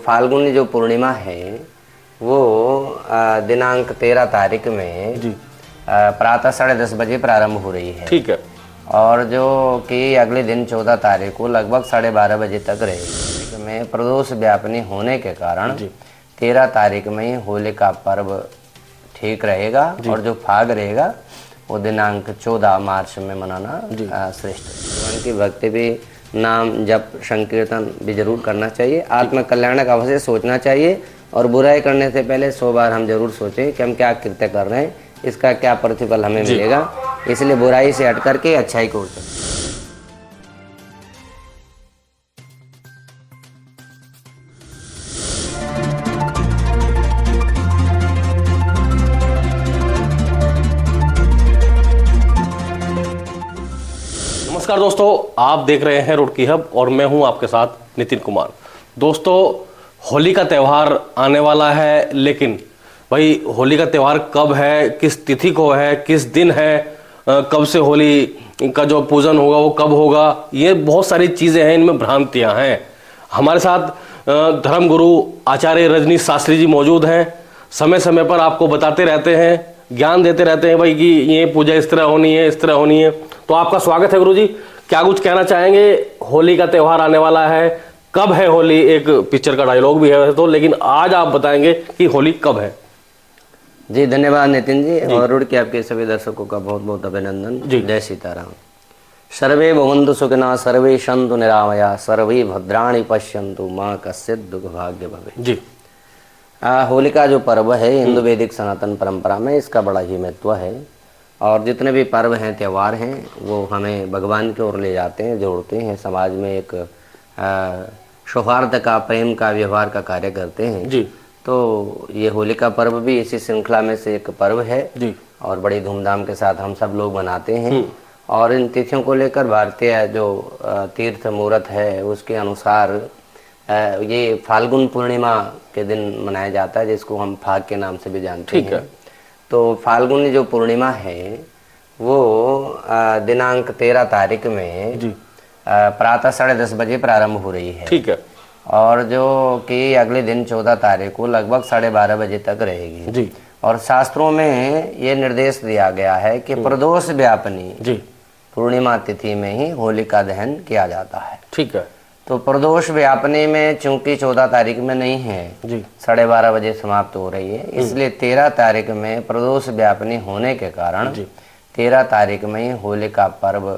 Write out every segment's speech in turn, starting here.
फाल्गुनी जो पूर्णिमा है वो दिनांक 13 तारीख में जी प्रातः 10:30 बजे प्रारंभ हो रही है। ठीक है। और जो कि अगले दिन 14 तारीख को लगभग 12:30 बजे तक रहेगी। में प्रदोष व्यापनी होने के कारण 13 तारीख में ही होली का पर्व ठीक रहेगा और जो फाग रहेगा वो दिनांक 14 मार्च में मनाना श्रेष्ठ है। भगवान की भक्ति भी, नाम जप संकीर्तन भी जरूर करना चाहिए। आत्म कल्याण का अवश्य सोचना चाहिए और बुराई करने से पहले 100 बार हम जरूर सोचें कि हम क्या कृत्य कर रहे हैं, इसका क्या प्रतिफल हमें मिलेगा। इसलिए बुराई से हट करके अच्छाई को चलें। नमस्कार दोस्तों, आप देख रहे हैं रुड़की हब और मैं हूं आपके साथ नितिन कुमार। दोस्तों, होली का त्यौहार आने वाला है, लेकिन भाई होली का त्यौहार कब है, किस तिथि को है, किस दिन है, कब से होली का जो पूजन होगा वो कब होगा, ये बहुत सारी चीज़ें हैं, इनमें भ्रांतियां हैं। हमारे साथ धर्मगुरु आचार्य रजनीश शास्त्री जी मौजूद हैं। समय समय पर आपको बताते रहते हैं, ज्ञान देते रहते हैं भाई कि ये पूजा इस तरह होनी है, इस तरह होनी है। तो आपका स्वागत है गुरु जी। क्या कुछ कहना चाहेंगे? होली का त्यौहार आने वाला है, कब है होली? एक पिक्चर का डायलॉग भी है तो, लेकिन आज आप बताएंगे कि होली कब है। जी धन्यवाद नितिन जी, और रुड़की आपके सभी दर्शकों का बहुत बहुत अभिनंदन। जय सीताराम। सर्वे भवन्तु सुखिनः, सर्वे सन्तु निरामया, सर्वे भद्राणि पश्यन्तु, माँ कश्चित् दुःख भाग्य भवेत्। जी होली का जो पर्व है हिंदू वैदिक सनातन परंपरा में इसका बड़ा ही महत्व है। और जितने भी पर्व हैं, त्यौहार हैं, वो हमें भगवान की ओर ले जाते हैं, जोड़ते हैं, समाज में एक सौहार्द का, प्रेम का, व्यवहार का कार्य करते हैं। जी। तो ये होली का पर्व भी इसी श्रृंखला में से एक पर्व है जी। और बड़ी धूमधाम के साथ हम सब लोग मनाते हैं। और इन तिथियों को लेकर भारतीय जो तीर्थ मुहूर्त है उसके अनुसार ये फाल्गुन पूर्णिमा के दिन मनाया जाता है, जिसको हम फाग के नाम से भी जानते हैं। तो फाल्गुनी जो पूर्णिमा है वो दिनांक 13 तारीख में प्रातः 10:30 बजे प्रारंभ हो रही है। ठीक है। और जो कि अगले दिन 14 तारीख को लगभग 12:30 बजे तक रहेगी जी। और शास्त्रों में ये निर्देश दिया गया है कि प्रदोष व्यापनी पूर्णिमा तिथि में ही होली का दहन किया जाता है। ठीक है। तो प्रदोष व्यापनी में चूंकि 14 तारीख में नहीं है जी, 12:30 बजे समाप्त हो रही है, इसलिए 13 तारीख में प्रदोष व्यापनी होने के कारण 13 तारीख में ही होली का पर्व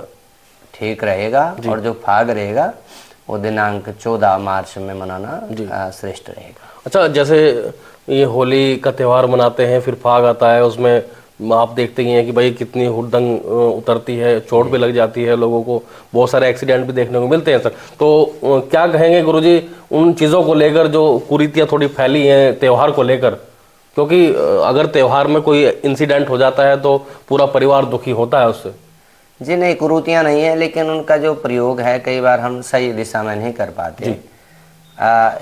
ठीक रहेगा और जो फाग रहेगा वो दिनांक 14 मार्च में मनाना श्रेष्ठ रहेगा। अच्छा, जैसे ये होली का त्यौहार मनाते हैं, फिर फाग आता है, उसमें आप देखते ही हैं कि भाई कितनी हुड़दंग उतरती है, चोट भी लग जाती है लोगों को, बहुत सारे एक्सीडेंट भी देखने को मिलते हैं सर। तो क्या कहेंगे गुरुजी उन चीज़ों को लेकर जो कुरीतियाँ थोड़ी फैली हैं त्यौहार को लेकर? क्योंकि अगर त्यौहार में कोई इंसिडेंट हो जाता है तो पूरा परिवार दुखी होता है उससे। जी नहीं, कुरीतियाँ नहीं है, लेकिन उनका जो प्रयोग है कई बार हम सही दिशा में नहीं कर पाते।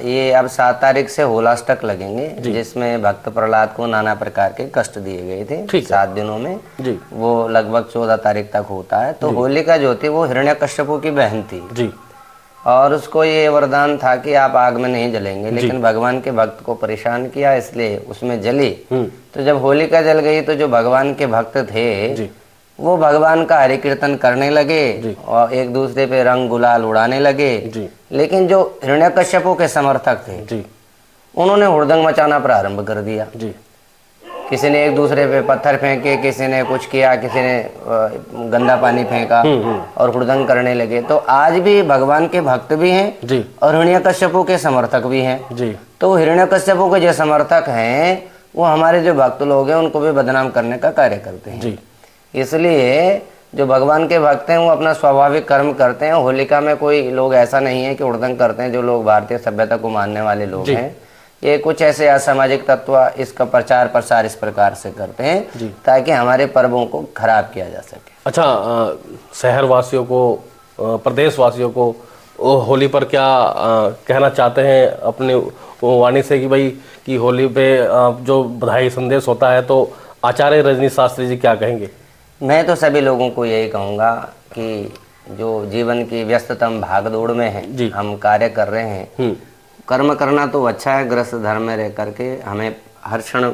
ये अब 7 तारीख से होलाष्टक लगेंगे, जिसमें भक्त प्रहलाद को नाना प्रकार के कष्ट दिए गए थे 7 दिनों में जी। वो लगभग 14 तारीख तक होता है। तो होलिका जो थी वो हिरण्यकश्यपु की बहन थी जी। और उसको ये वरदान था कि आप आग में नहीं जलेंगे, लेकिन भगवान के भक्त को परेशान किया, इसलिए उसमें जली। तो जब होलिका जल गई तो जो भगवान के भक्त थे वो भगवान का हरि कीर्तन करने लगे और एक दूसरे पे रंग गुलाल उड़ाने लगे। लेकिन जो हिरण्यकश्यपु के समर्थक थे उन्होंने हुड़दंग मचाना प्रारंभ कर दिया। किसी ने एक दूसरे पे पत्थर फेंके, किसी ने कुछ किया, किसी ने गंदा पानी फेंका और हुड़दंग करने लगे। तो आज भी भगवान के भक्त भी हैं और हिरण्यकश्यपु के समर्थक भी हैं। तो हिरण्यकश्यपु के जो समर्थक हैं वो हमारे जो भक्त लोग हैं उनको भी बदनाम करने का कार्य करते हैं। इसलिए जो भगवान के भक्त हैं वो अपना स्वाभाविक कर्म करते हैं। होलिका में कोई लोग ऐसा नहीं है कि हुड़दंग करते हैं, जो लोग भारतीय सभ्यता को मानने वाले लोग हैं ये कुछ ऐसे असामाजिक तत्व इसका प्रचार प्रसार इस प्रकार से करते हैं ताकि हमारे पर्वों को खराब किया जा सके। अच्छा, शहर वासियों को, प्रदेश वासियों को होली पर क्या कहना चाहते हैं अपने वाणी से कि भाई कि होली पे जो बधाई संदेश होता है, तो आचार्य रजनीश शास्त्री जी क्या कहेंगे? मैं तो सभी लोगों को यही कहूँगा कि जो जीवन की व्यस्ततम भागदौड़ में है हम कार्य कर रहे हैं, कर्म करना तो अच्छा है, गृहस्थ धर्म में रह करके हमें हर क्षण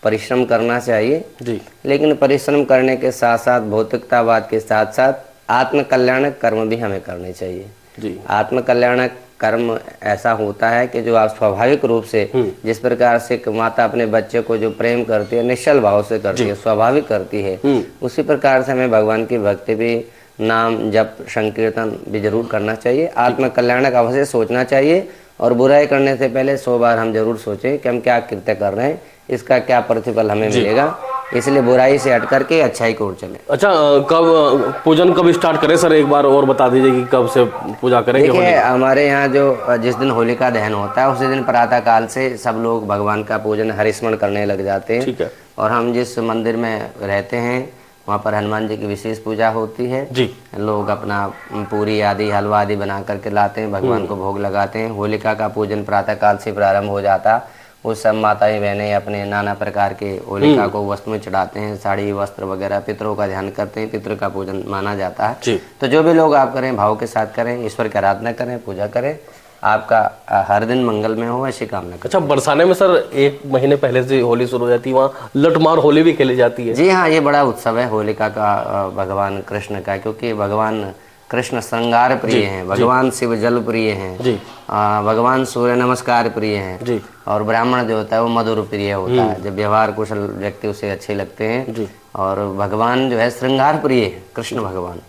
परिश्रम करना चाहिए जी। लेकिन परिश्रम करने के साथ साथ भौतिकतावाद के साथ साथ आत्म कल्याणक कर्म भी हमें करने चाहिए जी। आत्म कल्याणक कर्म ऐसा होता है कि जो आप स्वाभाविक रूप से जिस प्रकार से एक माता अपने बच्चे को जो प्रेम करती है, निश्चल भाव से करती है, स्वाभाविक करती है, उसी प्रकार से हमें भगवान की भक्ति भी, नाम जप संकीर्तन भी जरूर करना चाहिए। आत्म कल्याणक अवश्य सोचना चाहिए और बुराई करने से पहले 100 बार हम जरूर सोचें कि हम क्या कृत्य कर रहे हैं, इसका क्या प्रतिफल हमें मिलेगा, इसलिए बुराई से हट करके अच्छाई की ओर चले। अच्छा, कब पूजन कब स्टार्ट करें सर, एक बार और बता दीजिए कि कब से पूजा करेंगे? देखिए हमारे यहाँ जो जिस दिन होलिका दहन होता है उसी दिन प्रातः काल से सब लोग भगवान का पूजन हरिस्मरण करने लग जाते हैं। ठीक है। और हम जिस मंदिर में रहते हैं वहाँ पर हनुमान जी की विशेष पूजा होती है जी। लोग अपना पूरी आदि हलवा आदि बना करके लाते हैं, भगवान को भोग लगाते हैं। होलिका का पूजन प्रातः काल से प्रारंभ हो जाता। उस सब माताएं बहनें अपने नाना प्रकार के होलिका को वस्त्र में चढ़ाते हैं, साड़ी वस्त्र वगैरह, पितरों का ध्यान करते हैं, पितरों का पूजन माना जाता है जी। तो जो भी लोग आप करें भाव के साथ करें, ईश्वर की आराधना करें, पूजा करें, आपका हर दिन मंगल में हो ऐसी कामना करें। अच्छा, बरसाने में सर 1 महीने पहले से होली शुरू हो जाती है, वहाँ लठमार होली भी खेली जाती है? जी हाँ, ये बड़ा उत्सव है होलिका का भगवान कृष्ण का, क्योंकि भगवान कृष्ण श्रृंगार प्रिय हैं, भगवान शिव जल प्रिय हैं जी। भगवान सूर्य नमस्कार प्रिय हैं जी। और ब्राह्मण जो होता है वो मधुर प्रिय होता है, जब व्यवहार कुशल व्यक्ति उसे अच्छे लगते हैं जी। और भगवान जो है श्रृंगार प्रिय है कृष्ण भगवान,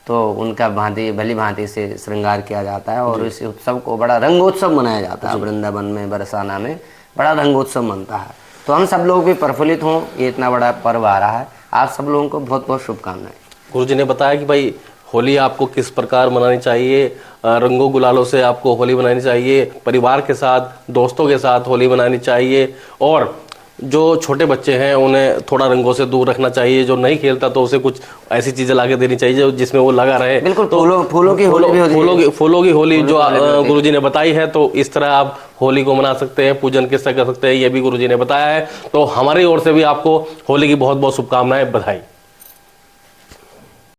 तो उनका भांति भली भांति से श्रृंगार किया जाता है और इस उत्सव को बड़ा रंगोत्सव मनाया जाता है। वृंदावन में बरसाना में बड़ा रंगोत्सव मनता है, तो हम सब लोग भी प्रफुल्लित हों, ये इतना बड़ा पर्व आ रहा है, आप सब लोगों को बहुत बहुत शुभकामनाएं। गुरुजी ने बताया कि भाई होली आपको किस प्रकार मनानी चाहिए, रंगों गुलालों से आपको होली मनानी चाहिए, परिवार के साथ दोस्तों के साथ होली मनानी चाहिए, और जो छोटे बच्चे हैं उन्हें थोड़ा रंगों से दूर रखना चाहिए, जो नहीं खेलता तो उसे कुछ ऐसी चीजें लाके देनी चाहिए जिसमें वो लगा रहे। बिल्कुल, तो फूलों की होली भी होती है। फूलों की होली जो गुरुजी ने बताई है, तो इस तरह आप होली को मना सकते हैं, पूजन किस तरह कर सकते हैं, ये भी गुरुजी ने बताया है। तो हमारी ओर से भी आपको होली की बहुत बहुत शुभकामनाएं, बधाई।